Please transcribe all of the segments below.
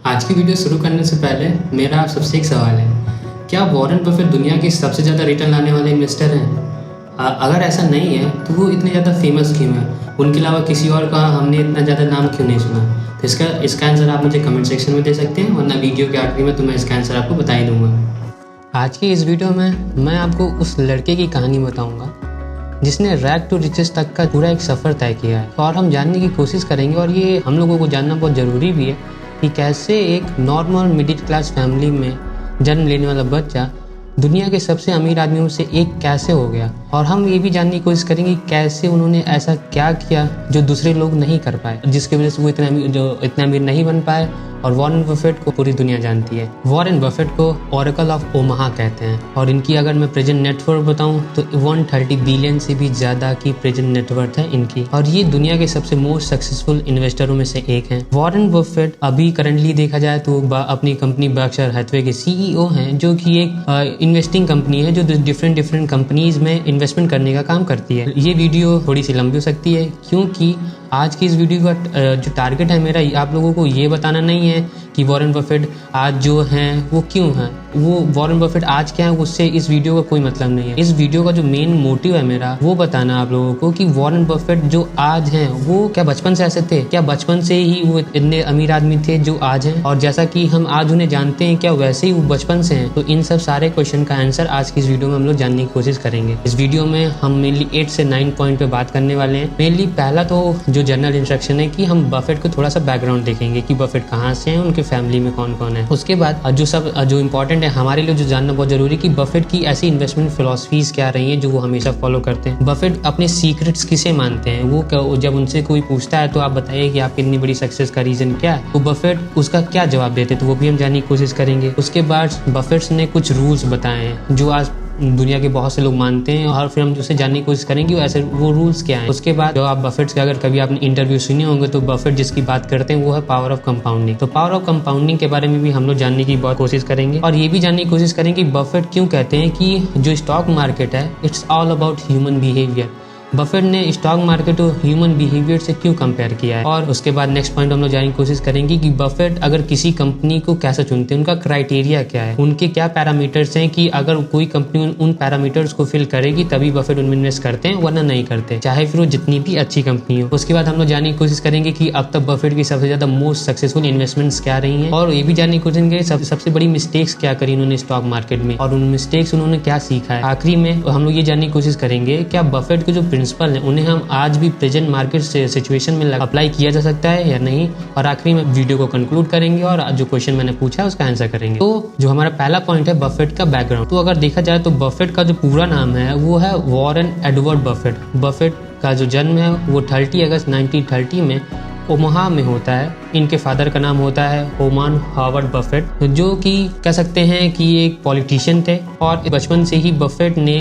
आज की वीडियो शुरू करने से पहले मेरा आप सबसे एक सवाल है, क्या वॉरेन बफेट दुनिया के सबसे ज़्यादा रिटर्न लाने वाले इन्वेस्टर हैं? अगर ऐसा नहीं है तो वो इतने ज़्यादा फेमस क्यों हैं? उनके अलावा किसी और का हमने इतना ज़्यादा नाम क्यों नहीं सुना? तो इसका आंसर आप मुझे कमेंट सेक्शन में दे सकते हैं, वरना वीडियो के आखिरी में तो मैं इसका आंसर आपको बता ही दूंगा। आज की इस वीडियो में मैं आपको उस लड़के की कहानी बताऊँगा जिसने रैग टू रिचेस तक का पूरा एक सफ़र तय किया है, और हम जानने की कोशिश करेंगे, और ये हम लोगों को जानना बहुत ज़रूरी भी है कि कैसे एक नॉर्मल मिडिल क्लास फैमिली में जन्म लेने वाला बच्चा दुनिया के सबसे अमीर आदमियों से एक कैसे हो गया। और हम ये भी जानने की कोशिश करेंगे कैसे उन्होंने ऐसा क्या किया जो दूसरे लोग नहीं कर पाए, जिसकी वजह से वो इतना अमीर नहीं बन पाए। और वॉरेन बफेट को पूरी दुनिया जानती है। वॉरेन बफेट को ओरेकल ऑफ ओमाहा कहते हैं, और इनकी अगर मैं प्रेजेंट नेटवर्थ बताऊं तो 130 बिलियन से भी ज़्यादा की प्रेजेंट नेटवर्थ है इनकी, और ये दुनिया के सबसे मोस्ट सक्सेसफुल इन्वेस्टरों में से एक हैं। वॉरेन बफेट अभी करंटली देखा जाए तो अपनी कंपनी बर्कशायर हैथवे के सीईओ हैं, जो कि एक इन्वेस्टिंग कंपनी है जो डिफरेंट कंपनीज में इन्वेस्टमेंट करने का काम करती है। ये वीडियो थोड़ी सी लंबी हो सकती है, क्योंकि आज की इस वीडियो का जो टारगेट है मेरा, आप लोगों को ये बताना नहीं है कि वॉरेन बफेट आज जो हैं वो क्यों हैं, वो वॉरेन बफेट आज क्या है उससे इस वीडियो का कोई मतलब नहीं है। इस वीडियो का जो मेन मोटिव है मेरा, वो बताना आप लोगों को कि वॉरेन बफेट जो आज हैं वो क्या बचपन से ऐसे थे, क्या बचपन से ही वो इतने अमीर आदमी थे जो आज हैं, और जैसा कि हम आज उन्हें जानते हैं क्या वैसे ही वो बचपन से हैं। तो इन सब सारे क्वेश्चन का आंसर आज की इस वीडियो में हम लोग जानने की कोशिश करेंगे। इस वीडियो में हम मेनली 8 से 9 पॉइंट पे बात करने वाले हैं। मेनली पहला तो जो जनरल इंस्ट्रक्शन है कि हम बफेट को थोड़ा सा बैकग्राउंड देखेंगे कि बफेट कहाँ से हैं, उनके फैमिली में कौन कौन है। उसके बाद जो इंपॉर्टेंट है हमारे लिए, जो जानना बहुत जरूरी है कि बफेट की ऐसी इन्वेस्टमेंट फिलॉसफीज क्या रही हैं जो वो हमेशा फॉलो करते हैं। बफेट अपने सीक्रेट्स किसे मानते हैं, वो जब उनसे कोई पूछता है तो आप बताइए कि आपकी इतनी बड़ी सक्सेस का रीजन क्या है, तो बफेट उसका क्या जवाब देते हैं, तो वो भी हम जानने की कोशिश करेंगे। उसके बाद बफेट्स ने कुछ रूल्स बताए हैं जो आज दुनिया के बहुत से लोग मानते हैं, और फिर हम उसे जानने की कोशिश करेंगे वो रूल्स क्या हैं। उसके बाद जो आप बफेट्स के अगर कभी आपने इंटरव्यू सुने होंगे तो बफेट जिसकी बात करते हैं वो है पावर ऑफ कंपाउंडिंग। तो पावर ऑफ कंपाउंडिंग के बारे में भी हम लोग जानने की बहुत कोशिश करेंगे, और ये भी जानने की कोशिश करेंगे कि बफेट क्यों कहते हैं कि जो स्टॉक मार्केट है it's all about human behaviour. Buffett ने स्टॉक मार्केट को ह्यूमन बिहेवियर से क्यों कंपेयर किया है। और उसके बाद नेक्स्ट पॉइंट हम लोग जानने की कोशिश करेंगे कि बफेट अगर किसी कंपनी को कैसे चुनते हैं, उनका क्राइटेरिया क्या है, उनके क्या पैरामीटर्स हैं कि अगर कोई कंपनी उन पैरामीटर्स को फिल करेगी तभी बफेट उनमें इन्वेस्ट करते हैं, वरना नहीं करते, चाहे फिर वो जितनी भी अच्छी कंपनी हो। उसके बाद हम लोग जानने की कोशिश करेंगे कि अब तक बफेट की सबसे ज्यादा मोस्ट सक्सेसफुल इन्वेस्टमेंट्स क्या रही हैं, और ये भी जानने की कोशिश करेंगे सबसे बड़ी मिस्टेक्स क्या करी उन्होंने स्टॉक मार्केट में, और उन मिस्टेक्स उन्होंने क्या सीखा है। आखिरी में हम लोग ये जानने की कोशिश करेंगे क्या बफेट के जो प्रिंसिपल है उन्हें हम आज भी प्रेजेंट मार्केट सिचुएशन में अप्लाई किया जा सकता है या नहीं। और आखिरी में वीडियो को कंक्लूड करेंगे और जो क्वेश्चन मैंने पूछा है उसका आंसर करेंगे। तो जो हमारा पहला पॉइंट है बफेट का बैकग्राउंड, तो अगर देखा जाए तो बफेट का जो पूरा नाम है वो है वॉरेन एडवर्ड बफेट। बफेट का जो जन्म है वो 30 अगस्त 1930 में ओमाहा में होता है। इनके फादर का नाम होता है ओमान हावर्ड बफेट, जो कि कह सकते हैं कि एक पॉलिटिशियन थे, और बचपन से ही बफेट ने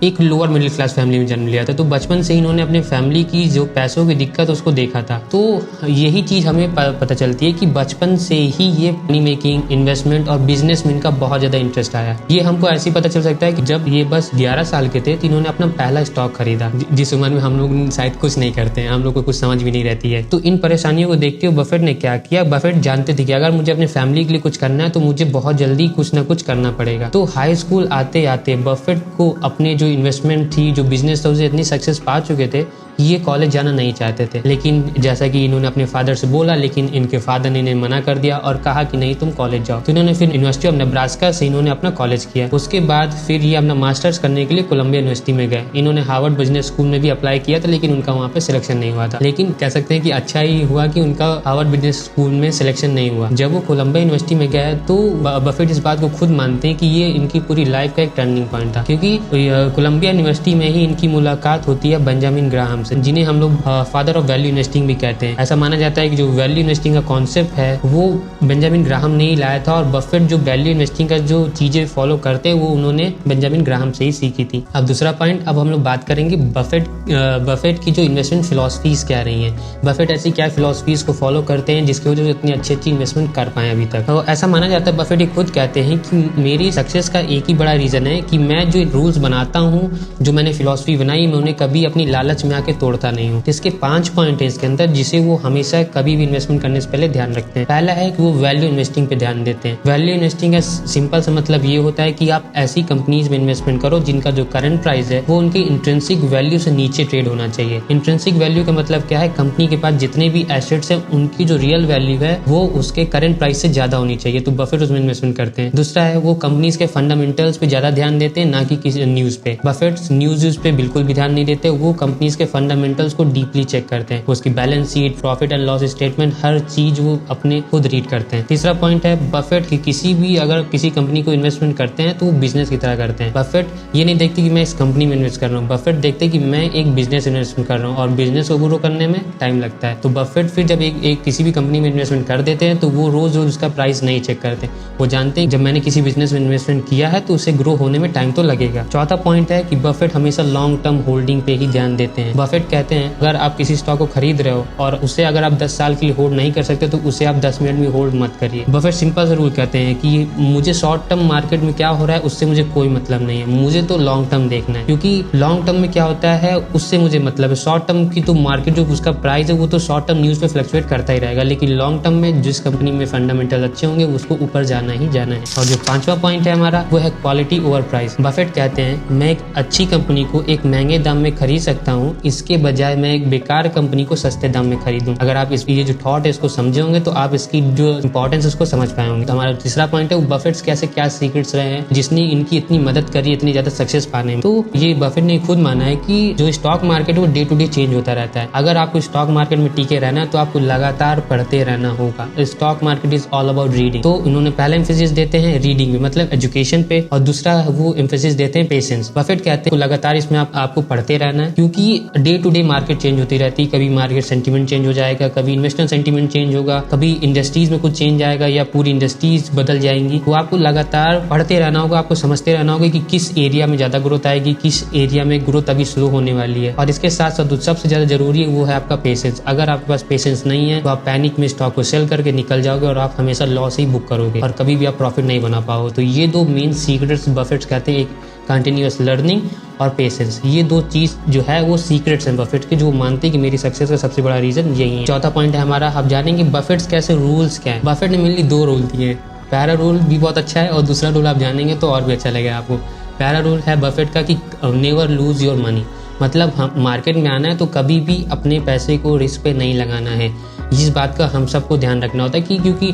एक लोअर मिडिल क्लास फैमिली में जन्म लिया था। तो बचपन से ही इन्होंने अपने फैमिली की जो पैसों की दिक्कत उसको देखा था। तो यही चीज़ हमें पता चलती है कि बचपन से ही ये मनी मेकिंग, इन्वेस्टमेंट और बिजनेस में इनका बहुत ज़्यादा इंटरेस्ट आया। ये हमको ऐसे ही पता चल सकता है कि जब ये बस 11 साल के थे तो इन्होंने अपना पहला स्टॉक खरीदा, जिस उम्र में हम लोग शायद कुछ नहीं करते हैं, हम लोग को कुछ समझ भी नहीं रहती है। तो इन परेशानियों को देखते हुए बफेट ने क्या किया, बफेट जानते थे कि अगर मुझे अपने फैमिली के लिए कुछ करना है तो मुझे बहुत जल्दी कुछ ना कुछ करना पड़ेगा। तो हाई स्कूल आते आते बफेट को अपने जो इन्वेस्टमेंट थी, जो बिजनेस था, उसे इतनी सक्सेस पा चुके थे, ये कॉलेज जाना नहीं चाहते थे। लेकिन जैसा कि इन्होंने अपने फादर से बोला, लेकिन इनके फादर ने इन्हें मना कर दिया और कहा कि नहीं तुम कॉलेज जाओ। तो इन्होंने फिर यूनिवर्सिटी ऑफ नेब्रास्का से इन्होंने अपना कॉलेज किया। उसके बाद फिर ये अपना मास्टर्स करने के लिए कोलंबिया यूनिवर्सिटी में गए। इन्होंने हार्वर्ड बिजनेस स्कूल में भी अप्लाई किया था, लेकिन उनका वहाँ पे सिलेक्शन नहीं हुआ था। लेकिन कह सकते हैं कि अच्छा ही हुआ कि उनका हार्वर्ड बिजनेस स्कूल में सिलेक्शन नहीं हुआ। जब वो कोलंबिया यूनिवर्सिटी में गए तो बफेट इस बात को खुद मानते हैं कि ये इनकी पूरी लाइफ का एक टर्निंग पॉइंट था, क्योंकि कोलंबिया यूनिवर्सिटी में ही इनकी मुलाकात होती है बेंजामिन ग्राहम से, जिन्हें हम लोग फादर ऑफ वैल्यू इन्वेस्टिंग भी कहते हैं। ऐसा माना जाता है कि जो वैल्यू इन्वेस्टिंग का कॉन्सेप्ट है वो बेंजामिन ग्राहम ने ही लाया था, और बफेट जो वैल्यू इन्वेस्टिंग का जो चीजें फॉलो करते हैं वो उन्होंने बेंजामिन ग्राहम से ही सीखी थी। अब दूसरा पॉइंट, अब हम लोग बात करेंगे बफेट की जो इन्वेस्टमेंट फिलॉसफीज क्या रही हैं। बफेट ऐसी क्या फिलॉसफीज को फॉलो करते हैं जिसकी वजह से इतनी अच्छी इन्वेस्टमेंट कर पाए अभी तक। तो ऐसा माना जाता है, बफेट खुद कहते हैं कि मेरी सक्सेस का एक ही बड़ा रीजन है कि मैं जो रूल्स बनाता हूँ, जो मैंने फिलॉसफी बनाई, मैं उन्हें कभी अपनी लालच में आके तोड़ता नहीं हूँ। इसके 5 पॉइंट है इसके अंदर जिसे वो हमेशा कभी भी इन्वेस्टमेंट करने से पहले ध्यान रखते हैं। पहला है कि वो वैल्यू इन्वेस्टिंग पे ध्यान देते हैं। वैल्यू इन्वेस्टिंग का सिंपल सा मतलब ये होता है कि आप ऐसी कंपनीज में इन्वेस्टमेंट करो जिनका जो करंट प्राइस है वो उनकी इंट्रिंसिक वैल्यू से नीचे ट्रेड होना चाहिए। इंट्रिंसिक वैल्यू का मतलब क्या है, कंपनी के पास जितने भी एसेट्स हैं उनकी जो रियल वैल्यू है वो उसके करंट प्राइस से ज्यादा होनी चाहिए, तो बफेट उसमें इन्वेस्टमेंट करते हैं। दूसरा है वो कंपनीज के फंडामेंटल्स पे ज्यादा ध्यान देते हैं, ना कि किसी न्यूज पे। बफेट न्यूज पे बिल्कुल भी ध्यान नहीं देते, वो कंपनीज के फंडामेंटल्स को डीपली चेक करते हैं, उसकी balance sheet, profit and loss statement, हर चीज वो अपने खुद रीड करते हैं। तीसरा पॉइंट है बफेट की किसी भी अगर किसी कंपनी को इन्वेस्टमेंट करते हैं तो वो बिजनेस की तरह करते हैं। बफेट ये नहीं देखते कि मैं इस कंपनी में इन्वेस्ट कर रहा हूँ, बफेट देखते कि मैं एक बिजनेस इन्वेस्टमेंट कर रहा हूँ और बिजनेस को ग्रो करने में टाइम लगता है। तो बफेट फिर जब एक किसी भी कंपनी में इन्वेस्टमेंट कर देते हैं तो वो रोज उसका प्राइस नहीं चेक करते, वो जानते हैं जब मैंने किसी बिजनेस में इन्वेस्टमेंट किया है तो उसे ग्रो होने में टाइम तो लगेगा। चौथा पॉइंट है कि बफेट हमेशा लॉन्ग टर्म होल्डिंग पे ही ध्यान देते हैं। बफेट कहते हैं अगर आप किसी स्टॉक को खरीद रहे हो और उसे अगर आप 10 साल के लिए होल्ड नहीं कर सकते तो उसे आप 10 मिनट में होल्ड मत करिए। बफेट सिंपल सा रूल कहते हैं कि मुझे शॉर्ट टर्म मार्केट में क्या हो रहा है उससे मुझे कोई मतलब नहीं है, मुझे तो लॉन्ग टर्म देखना है, क्योंकि लॉन्ग टर्म में क्या होता है उससे मुझे मतलब है। शॉर्ट टर्म की तो मार्केट जो उसका प्राइस है वो तो शॉर्ट टर्म न्यूज पे फ्लक्चुएट करता ही रहेगा, लेकिन लॉन्ग टर्म में जिस कंपनी में फंडामेंटल अच्छे होंगे उसको ऊपर जाना ही जाना है। और जो पांचवा पॉइंट है हमारा वो है क्वालिटी ओवर प्राइस। बफेट कहते हैं मैं एक अच्छी कंपनी को एक महंगे दाम में खरीद सकता हूँ, इसके बजाय मैं एक बेकार कंपनी को सस्ते दाम में खरीदूं। अगर आप इस ये जो थॉट है इसको समझे होंगे तो आप इसकी जो इंपॉर्टेंस उसको समझ पाए होंगे। तो हमारा तीसरा पॉइंट है बफेट्स कैसे क्या सीक्रेट्स रहे हैं जिसने इनकी इतनी मदद करी इतनी ज्यादा सक्सेस पाने में। तो ये बफेट ने खुद माना है कि जो स्टॉक मार्केट है वो डे टू डे चेंज होता रहता है। अगर आपको स्टॉक मार्केट में टिके रहना है तो आपको लगातार पढ़ते रहना होगा। Stock market is all about reading. तो इन्होंने पहला एम्फेसिस देते हैं रीडिंग में, मतलब एजुकेशन पे, और दूसरा वो एम्फेसिस देते हैं पेशेंस। बफेट कहते हैं लगातार इसमें आपको पढ़ते रहना है, क्योंकि day to day market change होती रहती है। कभी मार्केट सेंटीमेंट चेंज हो जाएगा, कभी इन्वेस्टर सेंटीमेंट चेंज होगा, कभी इंडस्ट्रीज में कुछ चेंज आएगा या पूरी इंडस्ट्रीज बदल जाएंगी। तो आपको लगातार पढ़ते रहना होगा, आपको समझते रहना होगा कि किस एरिया में ज्यादा ग्रोथ आएगी, किस एरिया में ग्रोथ अभी स्लो होने वाली है। और इसके साथ साथ सबसे ज्यादा जरूरी है वो है आपका पेशेंस। अगर आपके पास पेशेंस नहीं है तो आप पैनिक में स्टॉक को सेल करके निकल जाओगे और आप हमेशा लॉस ही बुक करोगे और कभी भी आप प्रॉफिट नहीं बना पाओगे। तो ये दो मेन सीक्रेट्स बफेट्स कहते हैं, एक कंटिन्यूअस लर्निंग और पेशेंस। ये दो चीज जो है वो सीक्रेट्स हैं बफेट के, जो मानते हैं कि मेरी सक्सेस का सबसे बड़ा रीजन यही है। चौथा पॉइंट है हमारा, आप जानेंगे बफेट्स कैसे रूल्स क्या है। बफेट ने मेनली 2 रूल दिए हैं। पहला रूल भी बहुत अच्छा है और दूसरा रूल आप जानेंगे तो और भी अच्छा लगेगा आपको। पहला रूल है बफेट का कि नेवर लूज योर मनी, मतलब हम मार्केट में आना है तो कभी भी अपने पैसे को रिस्क पे नहीं लगाना है। इस बात का हम सबको ध्यान रखना होता है कि क्योंकि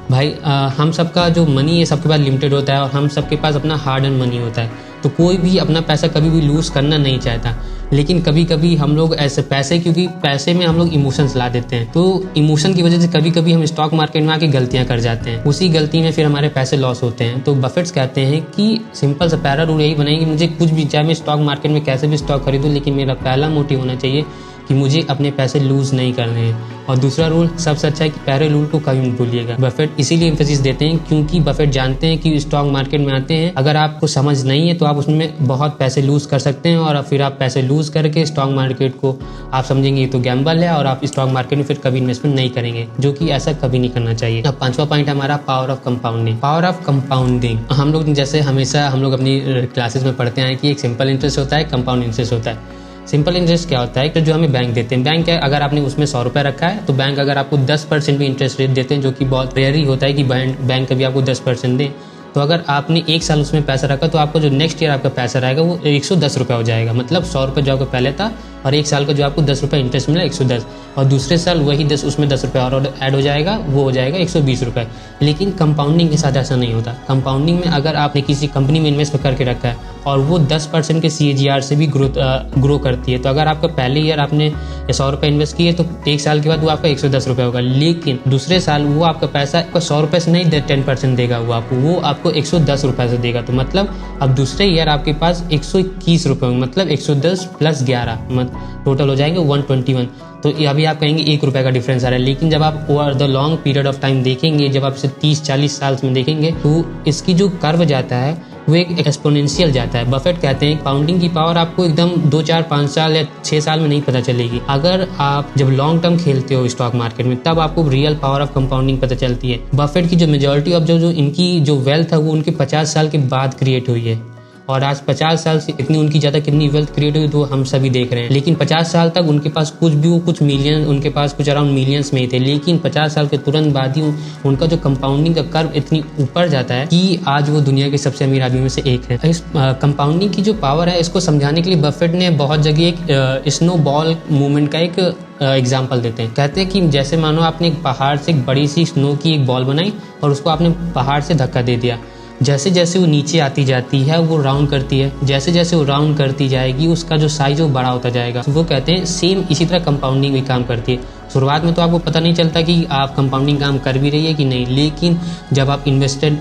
भाई हम सबका जो मनी है सबके पास लिमिटेड होता है और हम सबके पास अपना हार्ड एंड मनी होता है, तो कोई भी अपना पैसा कभी भी लूज करना नहीं चाहता। लेकिन कभी कभी हम लोग ऐसे पैसे, क्योंकि पैसे में हम लोग इमोशंस ला देते हैं, तो इमोशन की वजह से कभी कभी हम स्टॉक मार्केट में आके गलतियां कर जाते हैं, उसी गलती में फिर हमारे पैसे लॉस होते हैं। तो बफेट्स कहते हैं कि सिंपल सा पहला रूल यही बनाएंगे, मुझे कुछ भी चाहे मैं स्टॉक मार्केट में कैसे भी स्टॉक खरीदूं, लेकिन मेरा पहला मोटिव होना चाहिए कि मुझे अपने पैसे लूज नहीं करने हैं। और दूसरा रूल सबसे अच्छा है कि पहले रूल को कभी मत भूलिएगा। बफेट इसीलिए एम्फेसिस देते हैं क्योंकि बफेट जानते हैं कि स्टॉक मार्केट में आते हैं, अगर आपको समझ नहीं है तो आप उसमें बहुत पैसे लूज कर सकते हैं और फिर आप पैसे लूज करके स्टॉक मार्केट को आप समझेंगे ये तो गैम्बल है और आप स्टॉक मार्केट में फिर कभी इन्वेस्टमेंट नहीं करेंगे, जो कि ऐसा कभी नहीं करना चाहिए। अब 5वां पॉइंट हमारा power of compounding. Power of compounding हम लोग जैसे हमेशा हम लोग अपनी क्लासेस में पढ़ते हैं कि एक सिंपल इंटरेस्ट होता है, कंपाउंड इंटरेस्ट होता है। सिंपल इंटरेस्ट क्या होता है कि जो हमें बैंक देते हैं, बैंक है अगर आपने उसमें 100 रुपये रखा है तो बैंक अगर आपको 10% भी इंटरेस्ट रेट देते हैं, जो कि बहुत रेयर ही होता है कि बैंक कभी आपको 10% दे। तो अगर आपने 1 साल उसमें पैसा रखा तो आपको जो नेक्स्ट ईयर आपका पैसा रहेगा वो 110 रुपये हो जाएगा, मतलब 100 रुपये जो आपका पहले था और 1 साल का जो आपको 10 रुपये इंटरेस्ट मिला 110, और दूसरे साल वही 10 उसमें 10 रुपये और ऐड हो जाएगा, वो हो जाएगा 120 रुपये। लेकिन कंपाउंडिंग के साथ ऐसा नहीं होता। कंपाउंडिंग में अगर आपने किसी कंपनी में इन्वेस्ट करके रखा है और वो 10% के CAGR से भी ग्रो करती है, तो अगर आपका पहले ईयर आपने 100 रुपये इन्वेस्ट किए तो 1 साल के बाद वो आपका 110 रुपये होगा, लेकिन दूसरे साल वो आपका पैसा आपको 100 रुपये से नहीं 10% देगा, वो आपको 110 रुपये से देगा। तो मतलब अब दूसरे ईयर आपके पास 121 रुपये होंगे, मतलब 110 + 11 टोटल हो जाएंगे 121। तो अभी आप कहेंगे 1 रुपये का डिफरेंस आ रहा है, लेकिन जब आप over the long period of time देखेंगे, जब आप इसे 30-40 साल में देखेंगे तो इसकी जो कर्व जाता है वो एक एक्सपोनेंशियल जाता है। बफेट कहते हैं कंपाउंडिंग की पावर आपको एकदम 2, 4, 5 साल या 6 साल में नहीं पता चलेगी। अगर आप जब लॉन्ग टर्म खेलते हो स्टॉक मार्केट में तब आपको रियल पावर ऑफ कंपाउंडिंग पता चलती है। बफेट की जो मेजॉरिटी ऑफ जो इनकी जो वेल्थ है वो उनके 50 साल के बाद क्रिएट हुई है और आज 50 साल से इतनी उनकी ज़्यादा कितनी वेल्थ क्रिएट हुई तो हम सभी देख रहे हैं। लेकिन 50 साल तक उनके पास कुछ भी, कुछ मिलियन, उनके पास कुछ अराउंड मिलियंस में ही थे। लेकिन 50 साल के तुरंत बाद ही उनका जो कंपाउंडिंग का कर्व इतनी ऊपर जाता है कि आज वो दुनिया के सबसे अमीर आदमी में से एक है। इस कंपाउंडिंग की जो पावर है, इसको समझाने के लिए बफेट ने बहुत जगह एक स्नो बॉल मूवमेंट का एक एग्जाम्पल देते हैं। कहते हैं कि जैसे मानो आपने एक पहाड़ से एक बड़ी सी स्नो की एक बॉल बनाई और उसको आपने पहाड़ से धक्का दे दिया। जैसे जैसे वो नीचे आती जाती है वो राउंड करती है, जैसे जैसे वो राउंड करती जाएगी उसका जो साइज वो बड़ा होता जाएगा। तो वो कहते हैं सेम इसी तरह कंपाउंडिंग भी काम करती है। शुरुआत में तो आपको पता नहीं चलता कि आप कंपाउंडिंग काम कर भी रही है कि नहीं, लेकिन जब आप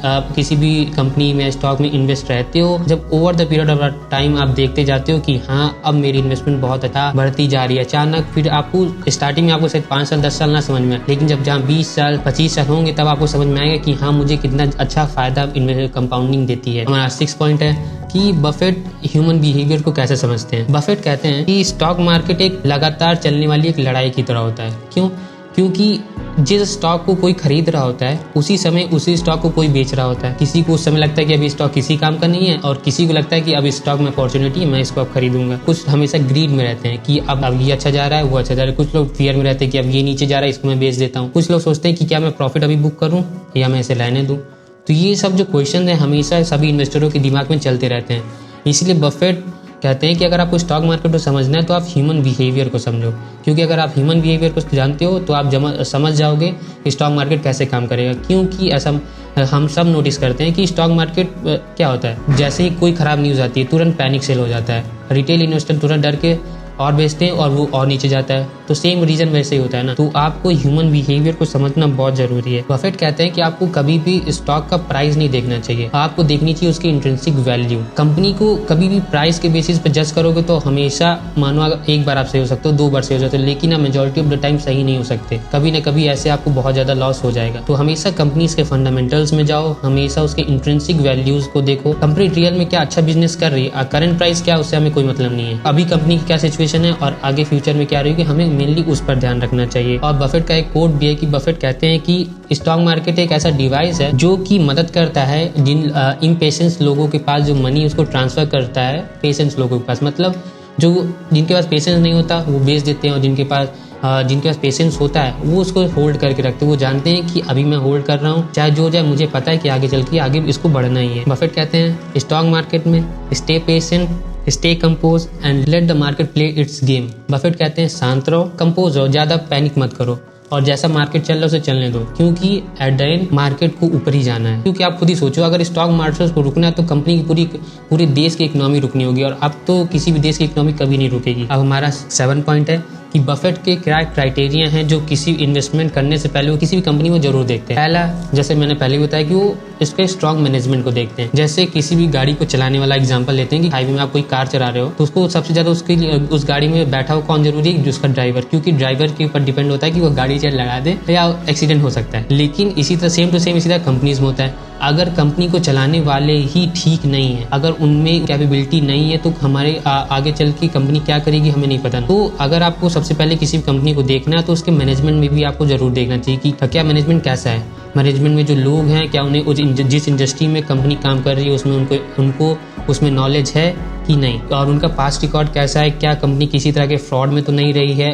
आप किसी भी कंपनी में, स्टॉक में इन्वेस्ट रहते हो, जब over the period of time आप देखते जाते हो कि हाँ अब मेरी इन्वेस्टमेंट बहुत अच्छा बढ़ती जा रही है। अचानक फिर आपको स्टार्टिंग में आपको शायद 5 साल 10 साल ना समझ में आए, लेकिन जब जहाँ 20 साल 25 साल होंगे तब आपको समझ में आएगा कि हाँ मुझे कितना अच्छा फायदा कंपाउंडिंग देती है। हमारा 6 पॉइंट है कि बफेट ह्यूमन बिहेवियर को कैसे समझते हैं। बफेट कहते हैं कि स्टॉक मार्केट एक लगातार चलने वाली एक लड़ाई की तरह होता है। क्यों? क्योंकि जिस स्टॉक को कोई खरीद रहा होता है उसी समय उसी स्टॉक को कोई बेच रहा होता है। किसी को उस समय लगता है कि अभी स्टॉक किसी काम का नहीं है और किसी को लगता है कि अब स्टॉक में अपॉर्चुनिटी है, मैं इसको अब खरीदूंगा। कुछ हमेशा ग्रीड में रहते हैं कि अब ये अच्छा जा रहा है, वो अच्छा जा रहा है। कुछ लोग फियर में रहते हैं कि अब ये नीचे जा रहा है, इसको मैं बेच देता हूँ। कुछ लोग सोचते हैं कि क्या मैं प्रॉफिट अभी बुक करूँ या मैं इसे रहने दूँ। तो ये सब जो क्वेश्चन है हमेशा सभी इन्वेस्टरों के दिमाग में चलते रहते हैं। इसलिए बफेट कहते हैं कि अगर आपको स्टॉक मार्केट को समझना है तो आप ह्यूमन बिहेवियर को समझो, क्योंकि अगर आप ह्यूमन बिहेवियर को जानते हो तो आप समझ जाओगे कि स्टॉक मार्केट कैसे काम करेगा। क्योंकि ऐसा हम सब नोटिस करते हैं कि स्टॉक मार्केट क्या होता है, जैसे ही कोई ख़राब न्यूज़ आती है तुरंत पैनिक सेल हो जाता है। रिटेल इन्वेस्टर तुरंत डर के और बेचते हैं और वो और नीचे जाता है। तो सेम रीजन वैसे ही होता है ना। तो आपको ह्यूमन बिहेवियर को समझना बहुत जरूरी है। बफेट कहते हैं कि आपको कभी भी स्टॉक का प्राइस नहीं देखना चाहिए, आपको देखनी चाहिए उसकी इंट्रिंसिक वैल्यू। कंपनी को कभी भी प्राइस के बेसिस पे जज करोगे तो हमेशा मानो एक बार आप सही हो सकते हो, 2 बार सही हो सकते हो, लेकिन आप मेजोरिटी ऑफ द टाइम सही नहीं हो सकते। कभी ना कभी ऐसे आपको बहुत ज्यादा लॉस हो जाएगा। तो हमेशा कंपनीज के फंडामेंटल्स में जाओ, हमेशा उसके इंट्रिंसिक वैल्यूज को देखो। कंपनी रियल में क्या अच्छा बिजनेस कर रही है, करंट प्राइस क्या, उससे हमें कोई मतलब नहीं है। अभी कंपनी की क्या सिचुएशन है और आगे फ्यूचर में क्या रहेगी, हमें मेनली उस पर ध्यान रखना चाहिए। और बफेट का एक कोट भी है कि बफेट कहते हैं कि स्टॉक मार्केट एक ऐसा डिवाइस है जो कि मदद करता है जिन इम्पेशेंस लोगों के पास जो मनी उसको ट्रांसफर करता है पेशेंस लोगों के पास। मतलब जो जिनके पास पेशेंस नहीं होता वो बेच देते हैं और जिनके पास पेशेंस होता है वो उसको होल्ड करके रखते हैं। वो जानते हैं कि अभी मैं होल्ड कर रहा हूँ, चाहे जो जाए मुझे पता है कि आगे चल के आगे इसको बढ़ना ही है। बफेट कहते हैं स्टॉक मार्केट में stay patient, stay compose and let the market play it's game. Buffett कहते हैं शांत रहो, कंपोज रहो, ज़्यादा पैनिक मत करो और जैसा मार्केट चल रहा है उसे चलने दो, क्योंकि एट द एंड मार्केट को ऊपर ही जाना है। क्योंकि आप खुद ही सोचो, अगर स्टॉक मार्केट को रुकना है तो कंपनी की पूरे देश की इकोनॉमी रुकनी होगी और अब तो किसी भी देश की इकोनॉमी कभी नहीं रुकेगी। अब हमारा 7 पॉइंट है कि बफेट के क्या क्राइटेरिया हैं जो किसी इन्वेस्टमेंट करने से पहले वो किसी भी कंपनी में जरूर देखते हैं। पहला, जैसे मैंने पहले बताया कि वो इसके स्ट्रॉन्ग मैनेजमेंट को देखते हैं। जैसे किसी भी गाड़ी को चलाने वाला एग्जांपल लेते हैं कि हाईवे में आप कोई कार चला रहे हो तो उसको सबसे ज्यादा उस गाड़ी में बैठा हुआ कौन जरूरी है, उसका ड्राइवर, क्योंकि ड्राइवर के ऊपर डिपेंड होता है कि वो गाड़ी चाहे लगा दे या एक्सीडेंट हो सकता है। लेकिन इसी तरह सेम टू सेम इसी तरह कंपनीज में होता है। अगर कंपनी को चलाने वाले ही ठीक नहीं है, अगर उनमें कैपेबिलिटी नहीं है तो हमारे आगे चल के कंपनी क्या करेगी हमें नहीं पता। तो अगर आपको सबसे पहले किसी भी कंपनी को देखना है तो उसके मैनेजमेंट में भी आपको जरूर देखना चाहिए कि क्या मैनेजमेंट कैसा है। मैनेजमेंट में जो लोग हैं क्या उन्हें जिस इंडस्ट्री में कंपनी काम कर रही है उसमें उनको उसमें नॉलेज है कि नहीं, और उनका पास्ट रिकॉर्ड कैसा है, क्या कंपनी किसी तरह के फ्रॉड में तो नहीं रही है,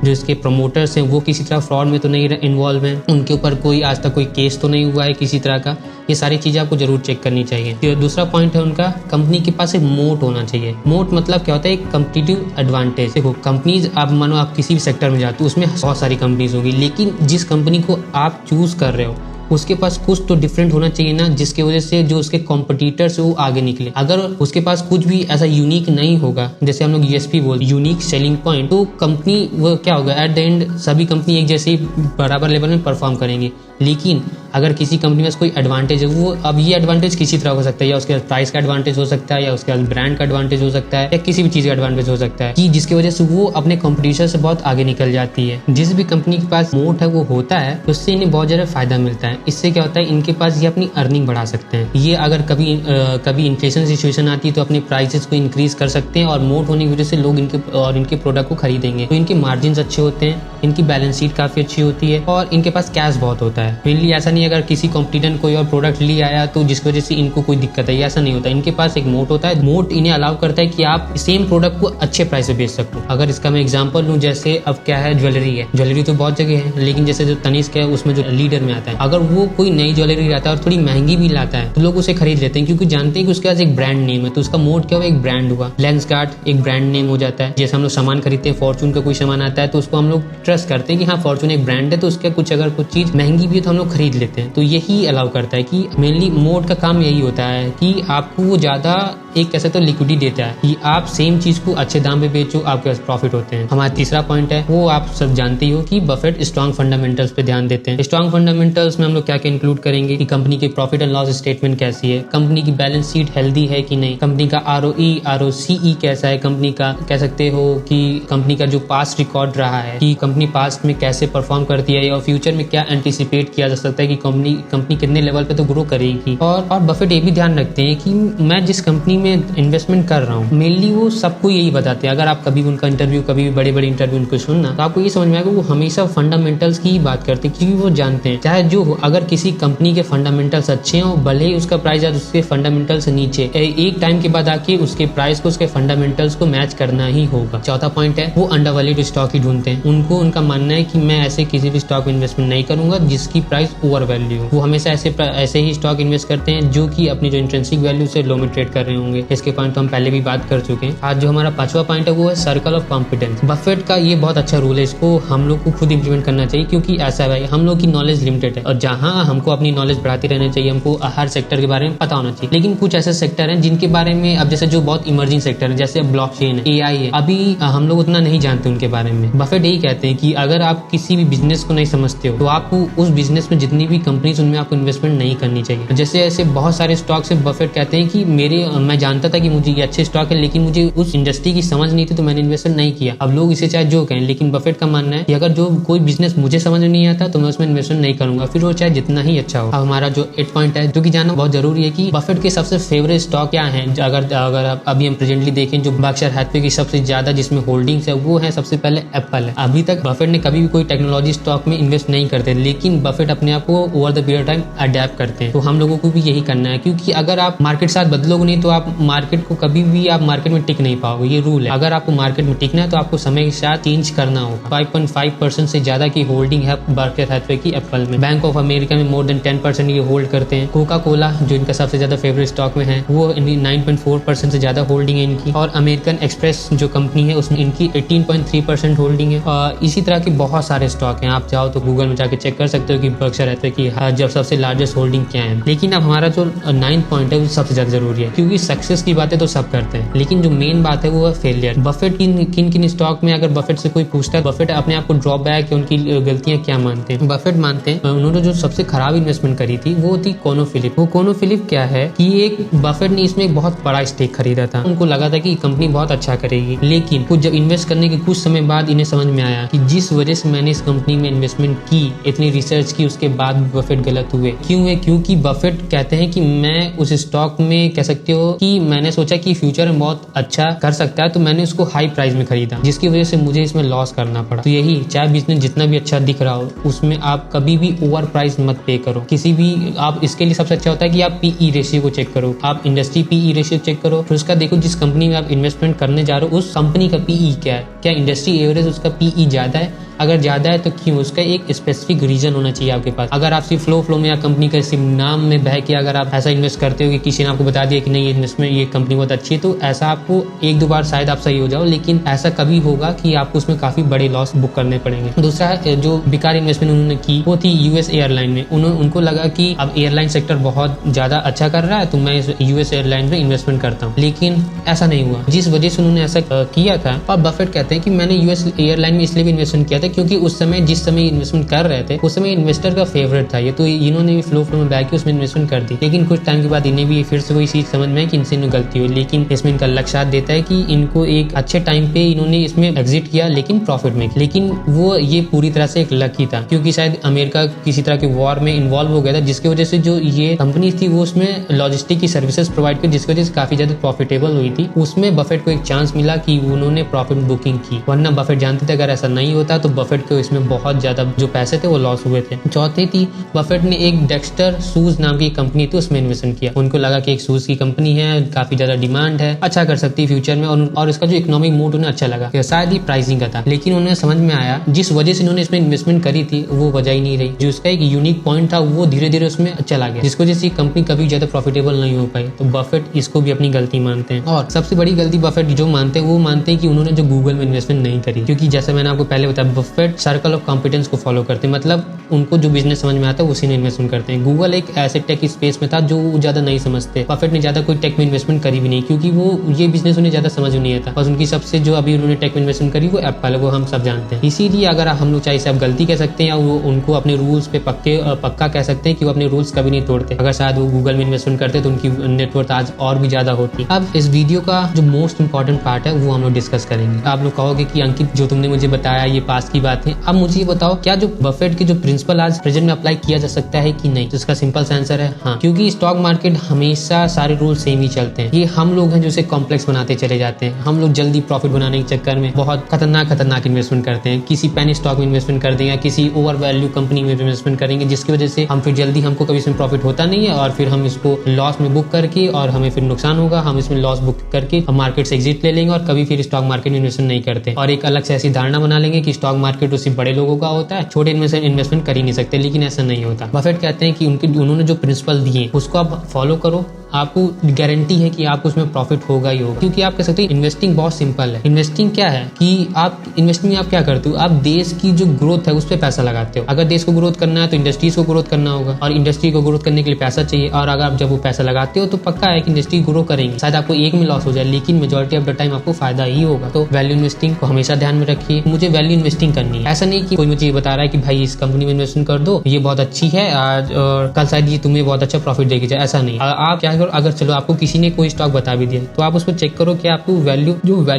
इसके प्रमोटर्स हैं वो किसी तरह फ्रॉड में तो नहीं इन्वॉल्व हैं, उनके ऊपर कोई आज तक कोई केस तो नहीं हुआ है किसी तरह का। ये सारी चीज़ें आपको जरूर चेक करनी चाहिए। तो दूसरा पॉइंट है उनका, कंपनी के पास एक मोट होना चाहिए। मोट मतलब क्या होता है, एक कम्पिटिटिव एडवांटेज। देखो कंपनीज, आप मानो आप किसी भी सेक्टर में जाते हो उसमें बहुत सारी कंपनीज होगी, लेकिन जिस कंपनी को आप चूज कर रहे हो उसके पास कुछ तो डिफरेंट होना चाहिए ना, जिसकी वजह से जो उसके कॉम्पिटिटर्स वो आगे निकले। अगर उसके पास कुछ भी ऐसा यूनिक नहीं होगा, जैसे हम लोग यूएसपी बोलते हैं, यूनिक सेलिंग पॉइंट, तो कंपनी वो क्या होगा, एट द एंड सभी कंपनी एक जैसे ही बराबर लेवल में परफॉर्म करेंगी। लेकिन अगर किसी कंपनी में कोई एडवांटेज है, वो अब ये एडवांटेज किसी तरह हो सकता है, या उसके प्राइस का एडवांटेज हो सकता है, या उसके ब्रांड का एडवांटेज हो सकता है, या किसी भी चीज़ का एडवांटेज हो सकता है कि जिसकी वजह से वो अपने कॉम्पिटिशन से बहुत आगे निकल जाती है। जिस भी कंपनी के पास मोट है वो होता है उससे इन्हें बहुत ज़्यादा फायदा मिलता है। है। इससे क्या होता है, इनके पास ये अपनी अर्निंग बढ़ा सकते हैं। ये अगर कभी इन्फ्लेशन सिचुएशन आती है तो अपने प्राइसेस को इंक्रीज कर सकते हैं और मोट होने की वजह से लोग इनके प्रोडक्ट को खरीदेंगे। तो इनके मार्जिन अच्छे होते हैं, इनकी बैलेंस शीट काफी अच्छी होती है और इनके पास कैश बहुत होता है। मेनली ऐसा नहीं है अगर किसी कॉम्पिटिटर कोई और प्रोडक्ट ले आया तो जिसकी वजह से इनको कोई दिक्कत है, ऐसा नहीं होता। इनके पास एक मोट होता है, मोट इन्हें अलाउ करता है कि आप सेम प्रोडक्ट को अच्छे प्राइस पे बेच सकते हो। अगर इसका मैं एग्जांपल लूं, जैसे अब क्या है, ज्वेलरी है, ज्वेलरी तो बहुत जगह है, लेकिन जैसे जो तनिष्क है उसमें जो लीडर में आता है, अगर वो कोई नई ज्वेलरी लाता है और थोड़ी महंगी भी लाता है तो लोग उसे खरीद लेते हैं क्योंकि जानते हैं कि उसके पास एक ब्रांड नेम है। तो उसका मोट क्या हुआ, एक ब्रांड हुआ। लेंसकार्ट एक ब्रांड नेम हो जाता है। जैसे हम लोग सामान खरीदते हैं, फॉर्चून का कोई सामान आता है तो उसको हम लोग ट्रस्ट करते हैं कि हाँ फॉर्चून एक ब्रांड है, तो उसका अगर कुछ चीज महंगी भी है तो हम लोग खरीद लेते हैं। तो यही अलाउ करता है कि मेनली मोड का काम यही होता है कि आपको वो ज्यादा एक कैसे तो लिक्विडिटी देता है कि आप सेम चीज को अच्छे दाम पे बेचो, आपके पास प्रॉफिट होते हैं। हमारा तीसरा पॉइंट है वो आप सब जानते ही हो कि बफेट स्ट्रॉन्ग फंडामेंटल्स पे ध्यान देते हैं। स्ट्रॉन्ग फंडामेंटल्स में हम लोग क्या क्या इंक्लूड करेंगे कि कंपनी की प्रॉफिट एंड लॉस स्टेटमेंट कैसी है, कंपनी की बैलेंस शीट हेल्दी है कि नहीं, कंपनी का ROE ROCE कैसा है, कंपनी का कह सकते हो कि कंपनी का जो पास्ट रिकॉर्ड रहा है कि कंपनी पास्ट में कैसे परफॉर्म करती है और फ्यूचर में क्या एंटिसिपेट किया जा सकता है कि कंपनी कितने लेवल पे तो ग्रो करेगी। और बफेट ये भी ध्यान रखते हैं कि मैं जिस कंपनी में इन्वेस्टमेंट कर रहा हूँ, मेनली वो सबको यही बताते हैं। अगर आप कभी उनका इंटरव्यू, कभी भी बड़े बड़े इंटरव्यू उनको सुनना, तो आपको ये समझ में आएगा वो हमेशा फंडामेंटल्स की ही बात करते हैं क्योंकि वो जानते हैं चाहे जो हो, अगर किसी कंपनी के फंडामेंटल्स अच्छे हो, भले ही उसका प्राइस आज उसके फंडामेंटल्स नीचे, एक टाइम के बाद आके उसके प्राइस को उसके फंडामेंटल्स को मैच करना ही होगा। चौथा पॉइंट है वो अंडरवैल्यूड स्टॉक ही ढूंढते हैं। उनको उनका मानना है कि मैं ऐसे किसी भी स्टॉक में इन्वेस्टमेंट नहीं करूंगा जिसकी प्राइस ओवर वैल्यू हो। वो हमेशा ऐसे ही स्टॉक इन्वेस्ट करते हैं जो कि अपनी जो इंट्रिंसिक वैल्यू से लो में ट्रेड कर रहे होंगे। इसके पॉइंट तो हम पहले भी बात कर चुके हैं। आज जो हमारा पांचवा पॉइंट है वो है सर्कल ऑफ कॉम्पिटेंस। बफेट का ये बहुत अच्छा रूल है, इसको हम लोग को खुद इंप्लीमेंट करना चाहिए क्योंकि ऐसा है हम लोग की नॉलेज लिमिटेड है और जहां हमको अपनी नॉलेज बढ़ाती रहनी चाहिए, हमको हर सेक्टर के बारे में पता होना चाहिए। लेकिन कुछ ऐसे सेक्टर हैं जिनके बारे में अब जैसे जो बहुत इमर्जिंग सेक्टर है, जैसे ब्लॉकचेन है, AI है, अभी हम लोग उतना नहीं जानते उनके बारे में। बफेट यही कहते हैं कि अगर आप किसी भी बिजनेस को नहीं समझते हो तो आपको उस बिजनेस में जितनी भी कंपनीज उनमें आपको इन्वेस्टमेंट नहीं करनी चाहिए। जैसे ऐसे बहुत सारे स्टॉक्स है, बफेट कहते हैं कि मैं जानता था कि मुझे ये अच्छे स्टॉक है लेकिन मुझे उस इंडस्ट्री की समझ नहीं थी तो मैंने इन्वेस्टमेंट नहीं किया। अब लोग इसे चाहे जो कहें, लेकिन बफेट का मानना है कि अगर जो कोई बिजनेस मुझे समझ में नहीं आता तो मैं उसमें इन्वेस्टमेंट नहीं करूंगा, फिर वो चाहे जितना ही अच्छा हो। अब हमारा जो 8 पॉइंट है जो कि जानना बहुत जरूरी है कि बफेट के सबसे फेवरेट स्टॉक क्या है। अगर अभी हम प्रेजेंटली देखें जो बर्कशायर हैथवे की सबसे ज्यादा जिसमें होल्डिंग्स है वो है सबसे पहले एप्पल है। अभी तक बफेट ने कभी भी कोई टेक्नोलॉजी स्टॉक में इन्वेस्ट नहीं करते, लेकिन बफेट अपने आप को over the period time adapt करते हैं। तो हम लोगों को भी यही करना है क्योंकि अगर आप मार्केट साथ बदलोगे नहीं तो आप मार्केट को कभी भी आप मार्केट में टिक नहीं पाओगे। ये रूल है, अगर आपको मार्केट में टिकना है तो आपको समय के साथ चेंज करना होगा। 5.5% से ज्यादा की होल्डिंग है बर्कशायर हैथवे की एप्पल में। बैंक ऑफ अमेरिका में मोर देन 10% ये होल्ड करते हैं। कोका कोला जो इनका सबसे ज्यादा फेवरेट स्टॉक में है वो 9.4% से ज्यादा होल्डिंग है इनकी। और अमेरिकन एक्सप्रेस जो कंपनी है उसमें इनकी 18.3% होल्डिंग है। और इसी तरह के बहुत सारे स्टॉक हैं, आप चाहो तो गूगल में जाके चेक कर सकते हो कि बर्कशायर हैथवे की जब सबसे लार्जेस्ट होल्डिंग क्या है। लेकिन अब हमारा जो 9 पॉइंट है वो सबसे ज्यादा जरूरी है क्योंकि सक्सेस की बातें तो सब करते हैं लेकिन जो मेन बात है वो है फेलियर। बफेट किन स्टॉक में अगर बफेट से कोई पूछता है बफेट अपने आप को ड्रॉबैक या उनकी गलतियां क्या मानते हैं। बफेट मानते हैं उन्होंने जो सबसे खराब इन्वेस्टमेंट करी थी वो थी कोनोफिलिप। वो कोनोफिलिप क्या है कि एक बफेट ने इसमें एक बहुत बड़ा स्टेक खरीदा था। उनको लगा था कि कंपनी बहुत अच्छा करेगी, लेकिन कुछ जब इन्वेस्ट करने के कुछ समय बाद इन्हें समझ में आया कि जिस वजह से मैंने इस कंपनी में इन्वेस्टमेंट की, इतनी रिसर्च की, उसके बाद बफेट गलत हुए। क्यों है? क्योंकि बफेट कहते हैं कि मैं उस स्टॉक में कह सकते हो कि मैंने सोचा कि फ्यूचर में बहुत अच्छा कर सकता है तो मैंने उसको हाई प्राइस में खरीदा, जिसकी वजह से मुझे इसमें लॉस करना पड़ा। तो यही, चाहे बिजनेस जितना भी अच्छा दिख रहा हो उसमें आप कभी भी ओवर प्राइस मत पे करो किसी भी। आप इसके लिए सबसे अच्छा होता है कि आप PE रेशियो को चेक करो, आप इंडस्ट्री PE रेशियो चेक करो, फिर उसका देखो जिस कंपनी में आप इन्वेस्टमेंट करने जा रहे हो उस कंपनी का PE क्या है, क्या इंडस्ट्री एवरेज उसका PE ज्यादा है, अगर ज्यादा है तो क्यों, उसका एक स्पेसिफिक रीजन होना चाहिए आपके पास। अगर आप सिर्फ फ्लो में या कंपनी के सिर्फ नाम में बह के अगर आप ऐसा इन्वेस्ट करते हो कि किसी ने आपको बता दिया कि नहीं ये इन्वेस्टमेंट ये कंपनी बहुत अच्छी है, तो ऐसा आपको 1-2 बार शायद आप सही हो जाओ, लेकिन ऐसा कभी होगा कि आपको उसमें काफी बड़े लॉस बुक करने पड़ेंगे। दूसरा जो बेकार इन्वेस्टमेंट उन्होंने की वो थी US एयरलाइन में। उनको लगा कि अब एयरलाइन सेक्टर बहुत ज्यादा अच्छा कर रहा है तो मैं US एयरलाइन में इन्वेस्टमेंट करता हूँ, लेकिन ऐसा नहीं हुआ। जिस वजह से उन्होंने ऐसा किया था, और बफेट कहते हैं कि मैंने US एयरलाइन में इसलिए भी इन्वेस्टमेंट किया था थे, क्योंकि उस समय जिस समय इन्वेस्टमेंट कर रहे थे उस समय इन्वेस्टर का फेवरेट था ये, तो इन्होंने भी फ्लो में बैक उसमें इन्वेस्टमेंट कर दी। लेकिन कुछ टाइम के बाद इन्हें भी फिर से वही चीज समझ में कि इनसे गलती हुई, लेकिन इसमें इनका लक साथ देता है कि इनको एक अच्छे टाइम पे इन्होंने इसमें एग्जिट किया, लेकिन प्रॉफिट में। लेकिन वो ये पूरी तरह से एक लक ही था, क्योंकि शायद अमेरिका किसी तरह के वॉर में इन्वॉल्व हो गया था, जिसकी वजह से जो ये कंपनी थी वो उसमें लॉजिस्टिक की सर्विसेज प्रोवाइड की, जिसकी वजह से काफी ज्यादा प्रॉफिटेबल हुई थी। उसमें बफेट को एक चांस मिला कि उन्होंने प्रॉफिट बुकिंग की, वरना बफेट जानते थे अगर ऐसा नहीं होता तो बफेट को इसमें बहुत ज्यादा जो पैसे थे वो लॉस हुए थे। चौथी थी, बफेट ने एक डेक्स्टर शूज नाम की कंपनी थी उसमें इन्वेस्टमेंट किया। उनको लगा कि एक शूज की कंपनी है, काफी ज्यादा डिमांड है, अच्छा कर सकती है फ्यूचर में, और इसका जो इकोनॉमिक मूड उन्हें अच्छा लगा, शायद ही प्राइसिंग का था। लेकिन उन्हें समझ में आया जिस वजह से उन्होंने इसमें इन्वेस्टमेंट करी थी वो वजह ही नहीं रही, जो उसका एक यूनिक पॉइंट था वो धीरे धीरे उसमें चला गया, जिसकी वजह से कंपनी कभी ज्यादा प्रॉफिटेबल नहीं हो पाई। तो बफेट इसको भी अपनी गलती मानते हैं। और सबसे बड़ी गलती बफेट जो मानते हैं वो मानते हैं कि उन्होंने जो गूगल में इन्वेस्टमेंट नहीं करी, क्योंकि जैसा मैंने आपको पहले बताया बफेट सर्कल ऑफ कॉम्पिटेंस को फॉलो करते हैं, मतलब उनको जो बिजनेस समझ में आता है उसी में इन्वेस्टमेंट करते हैं। गूगल एक ऐसे टेक स्पेस में था जो ज्यादा नहीं समझते, बफेट ने ज्यादा कोई टेक में इन्वेस्टमेंट करी भी नहीं, क्योंकि वो ये बिजनेस उन्हें ज्यादा समझ नहीं आता। बस उनकी सबसे जो अभी उन्होंने टेक में इन्वेस्टमेंट करी वो एप्पल है, वो हम सब जानते हैं। इसीलिए अगर हम लोग चाहे आप गलती कह सकते हैं या वो उनको अपने रूल्स पे पक्का कह सकते हैं कि वो अपने रूल्स कभी नहीं तोड़ते। अगर शायद वो गूगल में इन्वेस्टमेंट करते तो उनकी नेटवर्थ आज और भी ज्यादा होती। अब इस वीडियो का जो मोस्ट इंपॉर्टेंट पार्ट है वो हम लोग डिस्कस करेंगे। आप लोग कहोगे कि अंकित जो तुमने मुझे बताया ये पास की बात है, अब मुझे ये बताओ क्या जो बफेट के जो प्रिंसिपल आज प्रेजेंट में अप्लाई किया जा सकता है कि नहीं? तो इसका सिंपल सा आंसर है हाँ, क्योंकि स्टॉक मार्केट हमेशा सारे रूल सेम ही चलते हैं। ये हम लोग हैं जो इसे कॉम्प्लेक्स बनाते चले जाते हैं। हम लोग जल्दी प्रॉफिट बनाने के चक्कर में बहुत खतरनाक इन्वेस्टमेंट करते हैं, किसी पेनी स्टॉक में इन्वेस्टमेंट कर देंगे, किसी ओवर वैल्यू कंपनी में इन्वेस्टमेंट करेंगे, जिसकी वजह से हम फिर जल्दी हमको कभी इसमें प्रॉफिट होता नहीं है और फिर हम इसको लॉस में बुक करके और हमें फिर नुकसान होगा, हम इसमें लॉस बुक करके हम मार्केट से एग्जिट ले लेंगे और कभी फिर स्टॉक मार्केट में इन्वेस्टमेंट नहीं करते और एक अलग से ऐसी धारणा बना लेंगे कि स्टॉक मार्केट उसी बड़े लोगों का होता है, छोटे इन्वेस्टमेंट कर ही नहीं सकते। लेकिन ऐसा नहीं होता। बफेट कहते हैं कि उन्होंने जो प्रिंसिपल दिए उसको आप फॉलो करो, आपको गारंटी है कि आपको उसमें प्रॉफिट होगा ही होगा। क्योंकि आप कह सकते हैं इन्वेस्टिंग बहुत सिंपल है। इन्वेस्टिंग क्या है कि आप इन्वेस्टिंग में आप क्या करते हो, आप देश की जो ग्रोथ है उस पर पैसा लगाते हो। अगर देश को ग्रोथ करना है तो इंडस्ट्रीज को ग्रोथ करना होगा और इंडस्ट्री को ग्रोथ करने के लिए पैसा चाहिए, और अगर आप जब वो पैसा लगाते हो तो पक्का है कि इंडस्ट्री ग्रो करेंगे। शायद आपको एक में लॉस हो जाए लेकिन मेजोरिटी ऑफ द टाइम आपको फायदा ही होगा। तो वैल्यू इन्वेस्टिंग को हमेशा ध्यान में रखिए। मुझे वैल्यू इन्वेस्टिंग करनी है, ऐसा नहीं कि कोई मुझे ये बता रहा है कि भाई इस कंपनी में इन्वेस्टमेंट कर दो, ये बहुत अच्छी है आज और कल शायद ये तुम्हें बहुत अच्छा प्रॉफिट देगी जाए, ऐसा नहीं। आप क्या करो, अगर चलो आपको किसी ने कोई स्टॉक बता भी दिया तो आप उसको चेक करो कि आपको वैल्यू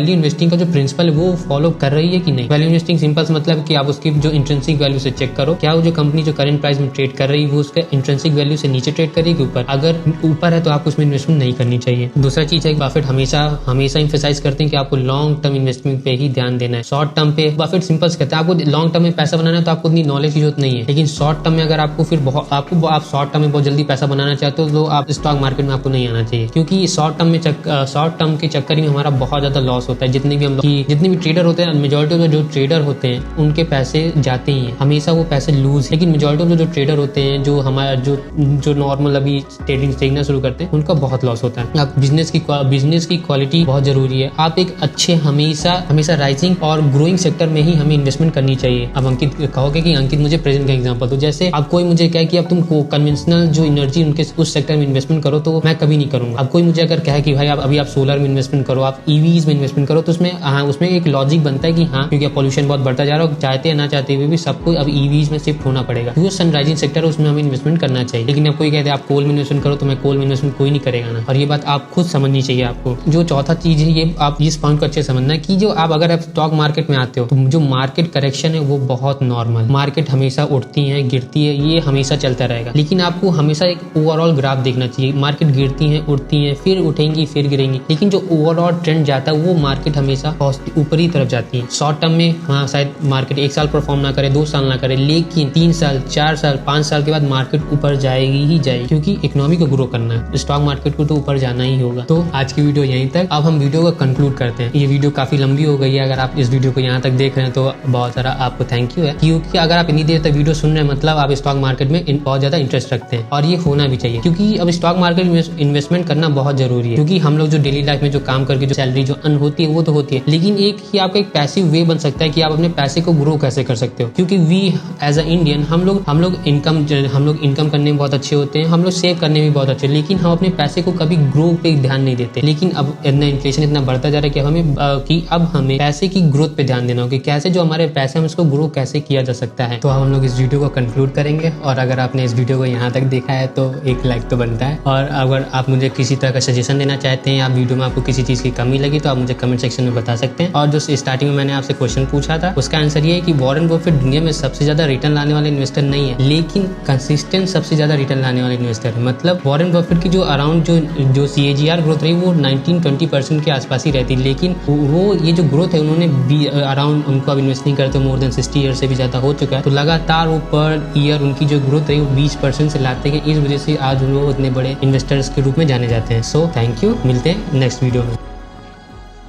इन्वेस्टिंग का जो प्रिंसिपल है वो फॉलो कर रही है कि नहीं। वैल्यू इन्वेस्टिंग सिंपल से मतलब कि आप उसकी जो इंट्रिंसिक वैल्यू से चेक करो, क्या वो जो कंपनी जो करंट प्राइस में ट्रेड कर रही है वो उसके इंट्रिंसिक वैल्यू से नीचे ट्रेड कर रही है कि ऊपर। अगर ऊपर है तो आपको उसमें इन्वेस्टमेंट नहीं करनी चाहिए। दूसरा चीज है बफेट हमेशा इंफेसाइज करते हैं कि आपको लॉन्ग टर्म इन्वेस्टमेंट पे ही ध्यान देना है, शॉर्ट टर्म पे बफेट सिंपल कहते हैं आपको लॉन्ग टर्म में पैसा बनाना है तो आपको उतनी नॉलेज की जरूरत नहीं है। लेकिन शॉर्ट टर्म में अगर आपको आप शॉर्ट टर्म में बहुत जल्दी पैसा बनाना चाहते हो तो आप स्टॉक मार्केट में आपको नहीं आना चाहिए, क्योंकि शॉर्ट टर्म के चक्कर में हमारा बहुत ज्यादा लॉस होता है। जितने भी ट्रेडर होते हैं, मेजोरिटी ऑफ जो ट्रेडर होते हैं उनके पैसे जाते ही हैं, हमेशा वो पैसे लूज। लेकिन मेजोरिटी ऑफ जो ट्रेडर होते हैं जो हमारा जो नॉर्मल अभी ट्रेडिंग सीखना शुरू करते हैं उनका बहुत लॉस होता है। आप बिजनेस की क्वालिटी बहुत जरूरी है। आप एक अच्छे हमेशा राइजिंग और ग्रोइंग सेक्टर में ही हमें इन्वेस्टमेंट करनी चाहिए। अब अंकित कहोगे कि अंकित मुझे प्रेजेंट का एग्जांपल दो, जैसे अब कोई मुझे कहे कि अब तुम कन्वेंशनल जो एनर्जी उनके उस सेक्टर में इन्वेस्टमेंट करो तो मैं कभी नहीं करूंगा। अब कोई मुझे अगर कहे कि भाई आप सोलर में इन्वेस्टमेंट करो, आप ईवीज में इन्वेस्टमेंट करो, तो उसमें एक लॉजिक बनता है कि हाँ क्योंकि पॉल्यूशन बहुत बढ़ता जा रहा है, चाहते हैं ना चाहते हुए भी सबको अब ईवीज में शिफ्ट होना पड़ेगा, क्योंकि सनराइजिंग सेक्टर है उसमें हमें इन्वेस्टमेंट करना चाहिए। लेकिन अब कोई कहते हैं आप कोल में इन्वेस्टमेंट करो, तो मैं कोल में इन्वेस्टमेंट कोई नहीं करेगा ना, और ये बात आप खुद समझनी चाहिए आपको। जो चौथा चीज है ये आप इस पॉइंट को अच्छे समझना है कि जो आप अगर आप स्टॉक मार्केट में आते हो तो जो मार्केट करेक्शन है वो बहुत नॉर्मल, मार्केट हमेशा उठती है गिरती है, ये हमेशा चलता रहेगा। लेकिन आपको हमेशा एक ओवरऑल ग्राफ देखना चाहिए। मार्केट गिरती है उठती है फिर उठेंगी फिर गिरेंगी, लेकिन जो ओवरऑल ट्रेंड जाता है वो मार्केट हमेशा ऊपरी तरफ जाती है। शॉर्ट टर्म में हाँ शायद मार्केट 1 साल परफॉर्म ना करे, 2 साल ना करे, लेकिन 3 साल 4 साल 5 साल के बाद मार्केट ऊपर जाएगी ही जाएगी, क्योंकि इकोनॉमी को ग्रो करना है, स्टॉक मार्केट को तो ऊपर जाना ही होगा। तो आज की वीडियो यहीं तक। अब हम वीडियो को कंक्लूड करते हैं। ये वीडियो काफी लंबी हो गई है, अगर आप इस वीडियो को यहाँ तक देख रहे हैं तो बहुत सारा आपको थैंक यू है, क्योंकि अगर आप इतनी देर तक वीडियो सुन रहे हैं मतलब आप स्टॉक मार्केट में बहुत ज्यादा इंटरेस्ट रखते हैं, और ये होना भी चाहिए, क्योंकि अब स्टॉक मार्केट में इन्वेस्टमेंट करना बहुत जरूरी है, क्योंकि हम लोग जो डेली लाइफ में जो काम करके जो सैलरी जो अर्न होती है वो तो होती है, लेकिन एक ही आपका एक पैसिव वे बन सकता है कि आप अपने पैसे को ग्रो कैसे कर सकते हो। क्योंकि वी एज अ इंडियन हम लोग इनकम करने में बहुत अच्छे होते हैं, हम लोग सेव करने में बहुत अच्छे, लेकिन हम अपने पैसे को कभी ग्रो पे ध्यान नहीं देते। लेकिन अब इतना इन्फ्लेशन इतना बढ़ता जा रहा है कि अब हमें पैसे की ग्रोथ पे ध्यान देना होगा कि कैसे जो हमारे पैसे हम इसको ग्रो कैसे किया जा सकता है। तो हम लोग इस वीडियो को कंक्लूड करेंगे, और अगर आपने इस वीडियो को यहाँ तक देखा है तो एक लाइक तो बनता है। और अगर आप मुझे किसी तरह का सजेशन देना चाहते हैं या वीडियो में आपको किसी चीज़ की कमी लगी तो आप मुझे कमेंट सेक्शन में बता सकते हैं। और जो स्टार्टिंग में मैंने आपसे क्वेश्चन पूछा था उसका आंसर ये है कि वॉरेन बफेट दुनिया में सबसे ज्यादा रिटर्न लाने वाले इन्वेस्टर नहीं है, लेकिन कंसिस्टेंट सबसे ज्यादा रिटर्न लाने वाले इन्वेस्टर है। मतलब वॉरेन बफेट की जो अराउंड जो CAGR ग्रोथ रही वो 19-20% के आसपास ही रहती, लेकिन वो ये जो ग्रोथ है उन्होंने अराउंड उनको अब इन्वेस्ट नहीं करते, मोर देन 60 ईयर से भी ज्यादा हो चुका है। तो लगातार वो पर ईयर उनकी जो ग्रोथ रही वो 20% से लाते हैं। इस वजह से आज वो इतने बड़े इन्वेस्टर्स के रूप में जाने जाते हैं। सो थैंक यू, मिलते हैं नेक्स्ट वीडियो में।